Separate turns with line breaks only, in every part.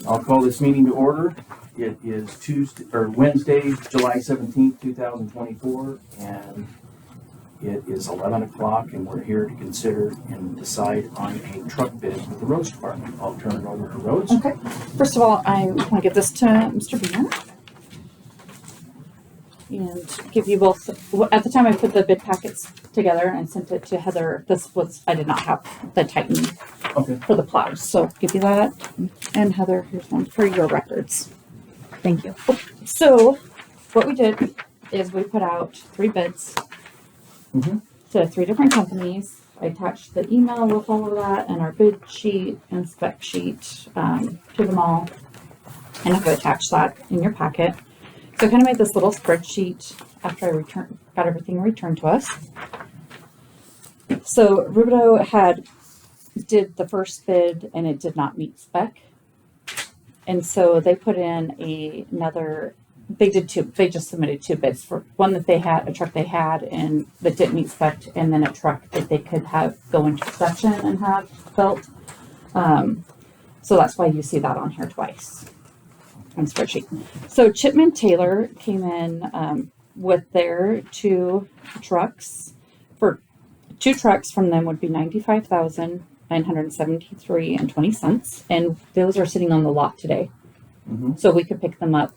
I'll call this meeting to order. It is Wednesday, July 17th, 2024, and it is 11 o'clock, and we're here to consider and decide on a truck bid with the roads department. I'll turn it over to Rhodes.
Okay. First of all, I want to give this to Mr. Beamer and give you both. At the time I put the bid packets together and sent it to Heather, I did not have the Titan for the plows, so give you that. And Heather, here's one for your records.
Thank you.
So what we did is we put out 3 bids to 3 different companies. I attached the email with all of that and our bid sheet and spec sheet to them all. And I've attached that in your packet. So I kind of made this little spreadsheet after I got everything returned to us. So Rubidoux did the first bid and it did not meet spec. And so they put in they just submitted 2 bids for one that they had, a truck they had and that didn't meet spec, and then a truck that they could have go into production and have built. So that's why you see that on here twice on the spreadsheet. So Chipman Taylor came in with their 2 trucks. For 2 trucks from them would be $95,973.20, and those are sitting on the lot today, so we could pick them up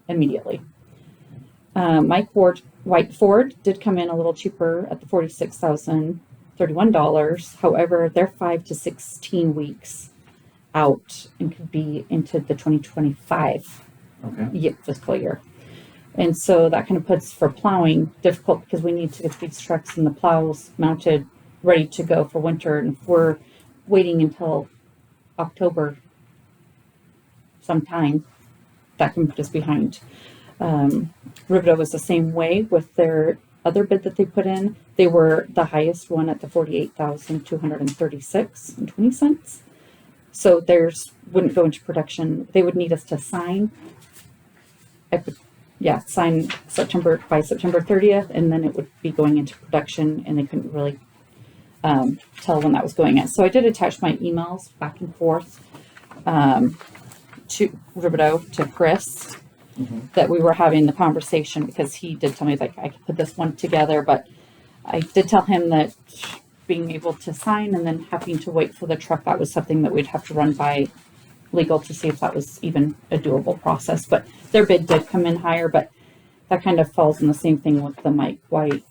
immediately. Mike White Ford did come in a little cheaper at the $46,031. However, they're 5 to 16 weeks out and could be into the 2025 fiscal year. And so that kind of puts for plowing difficult because we need to get these trucks and the plows mounted, ready to go for winter. And if we're waiting until October sometime, that can put us behind. Rubidoux was the same way with their other bid that they put in. They were the highest one at the $48,236.20. So theirs wouldn't go into production. They would need us to sign. Sign by September 30th, and then it would be going into production, and they couldn't really tell when that was going in. So I did attach my emails back and forth to Rubidoux, to Chris, that we were having the conversation, because he did tell me like I could put this one together, but I did tell him that being able to sign and then having to wait for the truck, that was something that we'd have to run by legal to see if that was even a doable process. But their bid did come in higher, but that kind of falls in the same thing with the Mike White,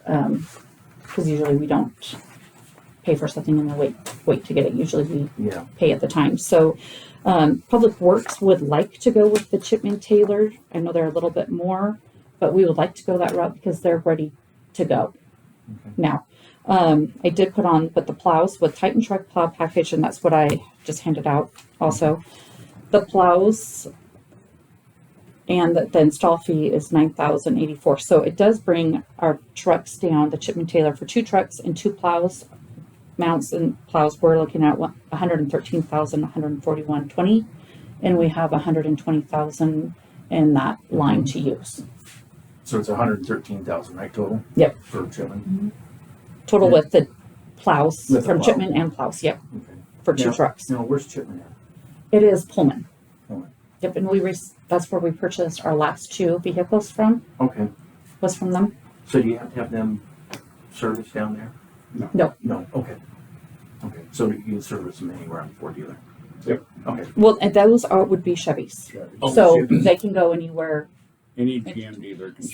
because usually we don't pay for something and then wait to get it. Usually we pay at the time. So Public Works would like to go with the Chipman Taylor. I know they're a little bit more, but we would like to go that route because they're ready to go now. I did put on, but the plows with Titan Truck Plow Package, and that's what I just handed out also. The plows and the install fee is $9,084. So it does bring our trucks down, the Chipman Taylor for 2 trucks and 2 plows, mounts and plows, we're looking at $113,141.20, and we have $120,000 in that line to use.
So it's $113,000, right, total?
Yep.
For Chipman?
Total with the plows
with
from
the plow.
Chipman and plows, yep.
Okay.
For 2 trucks.
Now, where's Chipman at?
It is Pullman.
Pullman.
Yep, and that's where we purchased our last 2 vehicles from.
Okay.
Was from them.
So do you have to have them serviced down there?
No.
No. Okay. Okay. So you can service them anywhere on the Ford dealer?
Yep.
Okay.
Well, and those would be Chevys.
Oh,
So
Chevys.
they can go anywhere.
Any GM dealer can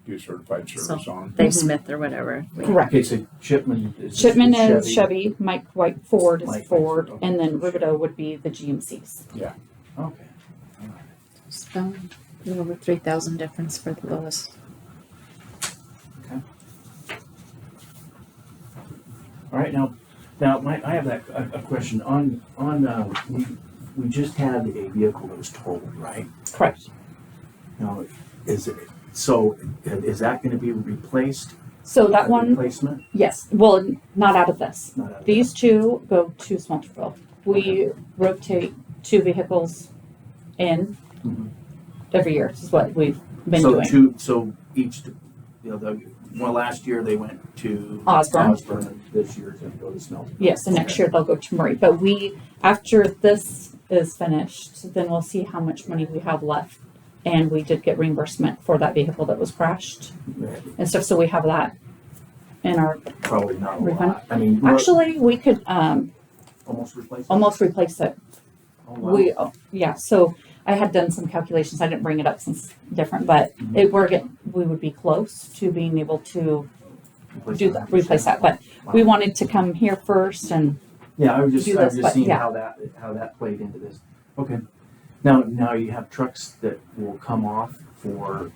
do certified service on.
Dave Smith or whatever.
Correct.
Okay, so Chipman is
Chevy, Mike White Ford is
Mike White
Ford,
Ford,
and then Rubidoux would be the GMCs.
Yeah.
Okay. All right.
It's about a little over 3,000 difference for the lowest.
Okay. All right, now I have a question on we just had a vehicle that was totaled, right?
Correct.
Now, is that going to be replaced?
So that one,
Replacement?
yes. Well, not out of this.
Not out of
These 2 go to Smelterville. We rotate 2 vehicles in every year. This is what we've been doing.
So each, the Well, last year they went to
Osborne.
and this year's gonna go to Smelter.
Yes, and next year they'll go to Murray. But we, after this is finished, then we'll see how much money we have left. And we did get reimbursement for that vehicle that was crashed and stuff, so we have that in our,
Probably not a
Refund?
lot. I mean,
actually, we could,
almost replace it.
almost replace it.
Oh, wow.
We, yeah, so I had done some calculations. I didn't bring it up since it's different, but we would be close to being able to replace that. But we wanted to come here first and
Yeah, I was
do this,
just
but
seeing
yeah.
how that played into this. Okay. Now you have trucks that will come off for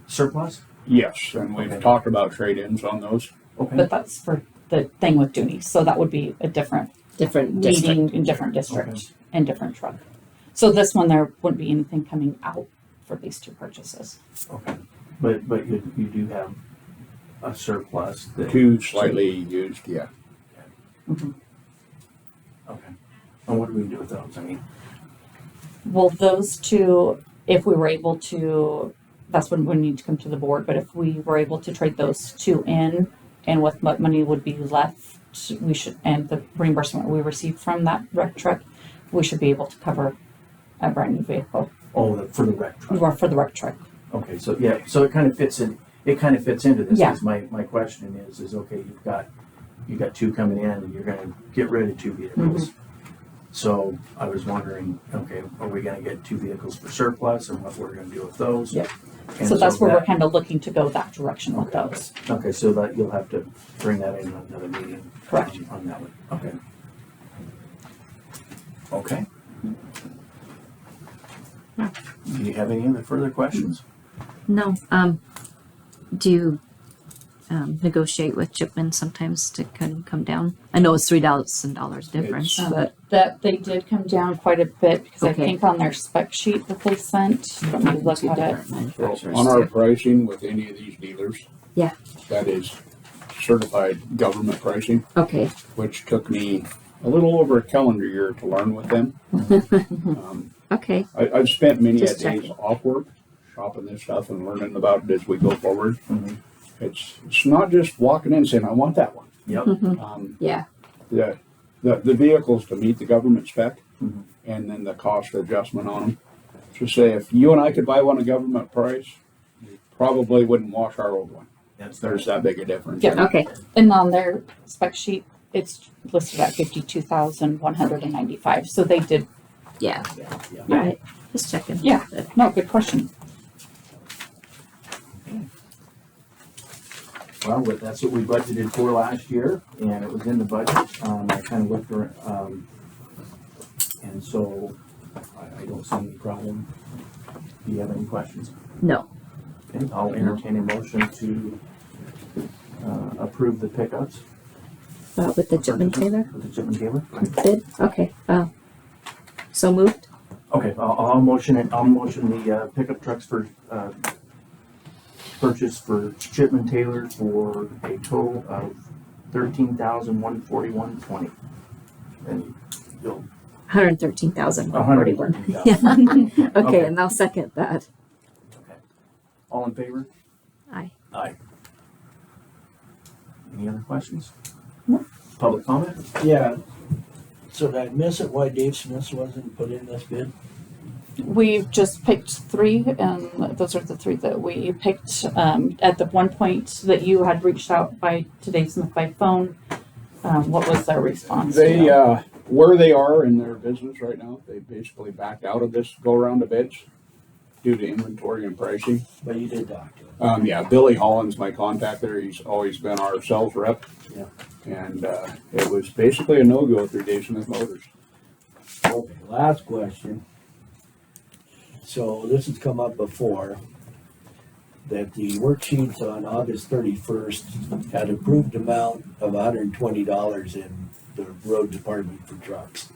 surplus?
Yes, and we've
Okay.
talked about trade-ins on those.
Okay.
but that's for the thing with Dooney. So that would be a different
Different district.
meeting in different district
Okay.
and different truck. So this one, there wouldn't be anything coming out for these two purchases.
Okay. But you do have a surplus that.
Two slightly used, yeah.
Mhm.
Okay. And what do we do with those? I mean,
Well, those two, if we were able to, that's when we need to come to the board, but if we were able to trade those two in and with what money would be left, we should, and the reimbursement we received from that wreck truck, we should be able to cover a brand new vehicle
for the wreck truck.
or for the wreck truck.
Okay, so yeah, so it kind of fits in. It kind of fits into this.
Yeah.
'Cause my question is okay, you've got two coming in, and you're going to get rid of two vehicles. So I was wondering, okay, are we going to get two vehicles for surplus, and what we're going to do with those?
Yep.
And
So that's where we're
that-
kind of looking to go that direction with
Okay.
those.
Okay, so that you'll have to bring that in another meeting.
Correct.
On that one. Okay. Okay. Do you have any other further questions?
No, do you, negotiate with Chipman sometimes to kind of come down? I know it's $3,000 difference,
It's-
but,
That they did come down quite a bit because I
Okay.
think on their spec sheet that they sent, let me look
two
at it.
different manufacturers.
On our
too.
pricing with any of these dealers.
Yeah.
That is certified government pricing,
Okay,
which took me a little over a calendar year to learn with them.
okay,
I've spent many
Just
days
checking.
off work, shopping this stuff and learning about it as we go forward.
Mhm.
It's not just walking in and saying, I want that one.
Yep.
yeah,
The vehicles to meet the government spec
Mhm.
and then the cost adjustment on them. So say if you and I could buy one at government price, we probably wouldn't wash our old one. There's that big a difference.
Yeah.
okay,
And on their spec sheet, it's listed at 52,195. So they did,
yeah,
Yeah.
right, just checking.
Yeah. no, good question.
Well, that's what we budgeted for last year, and it was in the budget. I kind of looked around, and so I don't see any problem. Do you have any questions?
No,
Okay, I'll entertain a motion to approve the pickups.
with the Chipman Taylor
With the Chipman Taylor?
bid, okay, so moved,
Okay, I'll motion it. I'll motion the pickup trucks for purchase for Chipman Taylor for a total of $13,141.20. And you'll
113,141.
$113,000.
Yeah, okay,
Okay.
and I'll second that.
Okay. All in favor?
Aye.
Aye. Any other questions?
No.
Public comment?
Yeah. So did I miss it? Why Dave Smith wasn't put in this bid?
We've just picked three, and those are the three that we picked. At the one point that you had reached out to Dave Smith by phone, what was their response?
They, where they are in their business right now, they basically backed out of this go around of bids due to inventory and pricing.
But you did talk to him.
Yeah, Billy Holland's my contact there. He's always been our sales rep.
Yeah.
And, it was basically a no-go through Dave Smith Motors.
Okay, last question. So this has come up before, that the worksheets on August 31st had approved amount of $120 in the road department for trucks.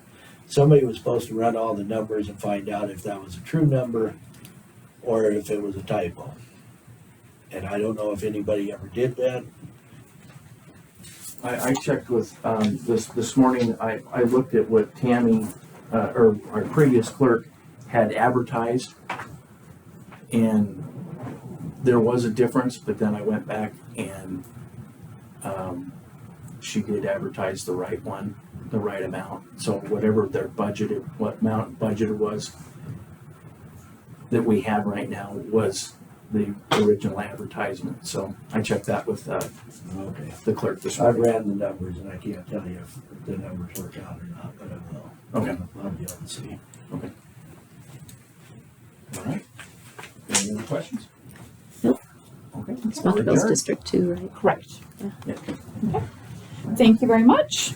Somebody was supposed to run all the numbers and find out if that was a true number or if it was a typo. And I don't know if anybody ever did that.
I checked with, this morning, I looked at what Tammy, or our previous clerk had advertised. And there was a difference, but then I went back and, she did advertise the right one, the right amount. So whatever their budgeted, what amount budgeted was that we had right now was the original advertisement. So I checked that with,
Okay.
the clerk this
I've
morning.
ran the numbers and I can't tell you if the numbers work out or not, but I will.
Okay.
I'll be able to see.
Okay. All right. Any other questions?
Nope.
Okay.
It's Montville's District 2, right?
Correct.
Yeah.
Thank you very much.